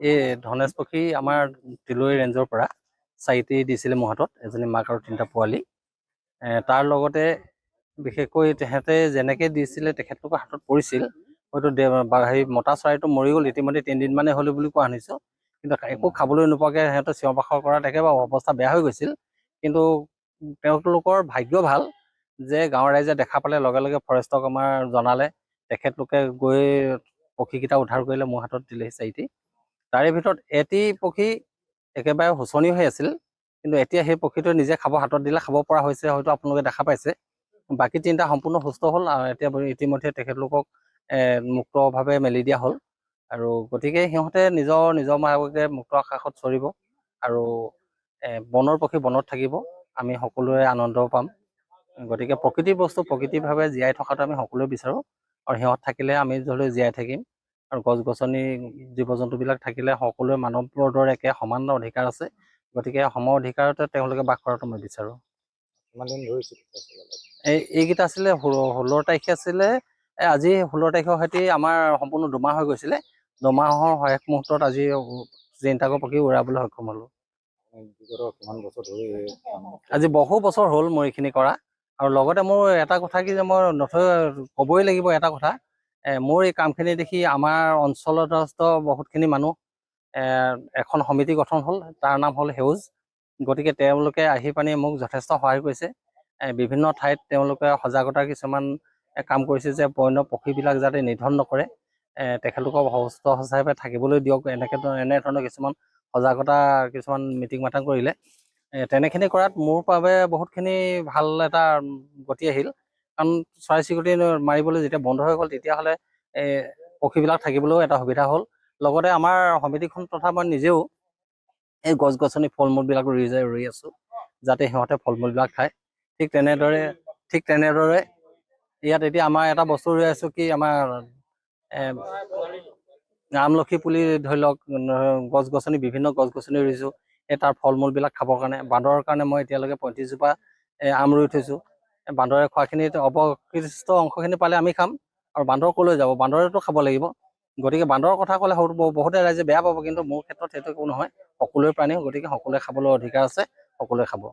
এই ধনেশ পক্ষী আমাৰ তিলৈ ৰেঞ্জৰ পৰা 4টি দিছিলে মোৰ হাতত, এজনী মাক আৰু 3টা পোৱালি। তাৰ লগতে বিশেষকৈ তেহেঁতে যেনেকৈ দিছিলে তেখেতলোকৰ হাতত পৰিছিল, হয়তো হেৰি মতা চৰাইটো মৰি গ'ল ইতিমধ্যে 3 দিন মানে হ'লে বুলি কোৱা শুনিছোঁ। কিন্তু একো খাবলৈ নোপোৱাকৈ সিহঁতে চিঞৰ বাখৰ কৰাত একেবাৰে অৱস্থা বেয়া হৈ গৈছিল। কিন্তু তেওঁলোকৰ ভাগ্য ভাল যে গাঁৱৰ ৰাইজে দেখা পালে লগে লগে ফৰেষ্টক আমাৰ জনালে, তেখেতলোকে গৈ পক্ষীকেইটা উদ্ধাৰ কৰিলে, মোৰ হাতত দিলেহি 4টি। তাৰে ভিতৰত এটি পক্ষী একেবাৰে শোচনী হৈ আছিল, কিন্তু এতিয়া সেই পক্ষীটো নিজে খাব হাতত দিলে খাব পৰা হৈছে, হয়তো আপোনালোকে দেখা পাইছে। বাকী 3টা সম্পূৰ্ণ সুস্থ হ'ল আৰু এতিয়া ইতিমধ্যে তেখেতলোকক মুক্তভাৱে মেলি দিয়া হ'ল। আৰু গতিকে সিহঁতে নিজৰ মাকে মুক্ত আকাশত চৰিব আৰু বনৰ পক্ষী বনত থাকিব, আমি সকলোৱে আনন্দ পাম। গতিকে প্ৰকৃতিৰ বস্তু প্ৰকৃতিভাৱে জীয়াই থকাটো আমি সকলোৱে বিচাৰোঁ, আৰু সিহঁত থাকিলে আমি ধৰি লওক জীয়াই থাকিম। আৰু গছ গছনি জীৱ জন্তুবিলাক থাকিলে সকলোৱে মানৱৰ দৰে একে সমান অধিকাৰ আছে। গতিকে সম অধিকাৰতে তেওঁলোকে বাস কৰাটো মই বিচাৰোঁ। কিমান দিন ধৰিছিল? এইকেইটা আছিলে 16 তাৰিখে আছিলে। আজি 16 তাৰিখৰ সৈতে আমাৰ সম্পূৰ্ণ 2 মাহ হৈ গৈছিলে। 2 মাহৰ শেষ মুহূৰ্তত আজি 3টাকৈ পক্ষী উৰাবলৈ সক্ষম হ'লোঁ। কিমান বছৰ ধৰি আজি বহু বছৰ হ'ল মোৰ এইখিনি কৰা। আৰু লগতে মোৰ এটা কথা কি যে মই ক'বই লাগিব এটা কথা, মোৰ এই কামখিনি দেখি আমাৰ অঞ্চলত বহুতখিনি মানুহ এখন সমিতি গঠন হ'ল, তাৰ নাম হ'ল সেউজ। গতিকে তেওঁলোকে আহি পানি মোক যথেষ্ট সহায় কৰিছে। বিভিন্ন ঠাইত তেওঁলোকে সজাগতাৰ কিছুমান কাম কৰিছে যে বন্য পক্ষীবিলাক যাতে নিধন নকৰে, তেখেতলোকক সুস্থ সঁচাইভাৱে থাকিবলৈ দিয়ক, এনেধৰণৰ কিছুমান সজাগতা কিছুমান মিটিং মাটাং কৰিলে। তেনেখিনি কৰাত মোৰ বাবে বহুতখিনি ভাল এটা গতি আহিল। কাৰণ চৰাই চিৰিকটি মাৰিবলৈ যেতিয়া বন্ধ হৈ গ'ল, তেতিয়াহ'লে পক্ষীবিলাক থাকিবলৈও এটা সুবিধা হ'ল। লগতে আমাৰ সমিতিখন তথা মই নিজেও এই গছ গছনি ফল মূলবিলাক ৰুই আছোঁ, যাতে সিহঁতে ফল মূলবিলাক খায়। ঠিক তেনেদৰে ইয়াত এতিয়া আমাৰ এটা বস্তু ৰুই আছোঁ কি, আমাৰ আমলখি পুলি ধৰি লওক, গছ গছনি বিভিন্ন গছ গছনি ৰুইছোঁ, তাৰ ফল মূলবিলাক খাবৰ কাৰণে। বান্দৰৰ কাৰণে মই এতিয়ালৈকে 35 জোপা আম ৰুই থৈছোঁ। বান্দৰে খোৱাখিনি অৱশিষ্ট অংশখিনি পালে আমি খাম, আৰু বান্দৰ ক'লৈ যাব, বান্দৰেতো খাব লাগিব। গতিকে বান্দৰৰ কথা ক'লে বহুতে ৰাইজে বেয়া পাব, কিন্তু মোৰ ক্ষেত্ৰত সেইটো একো নহয়, সকলোৱে প্ৰাণী, গতিকে সকলোৱে খাবলৈ অধিকাৰ আছে, সকলোৱে খাব।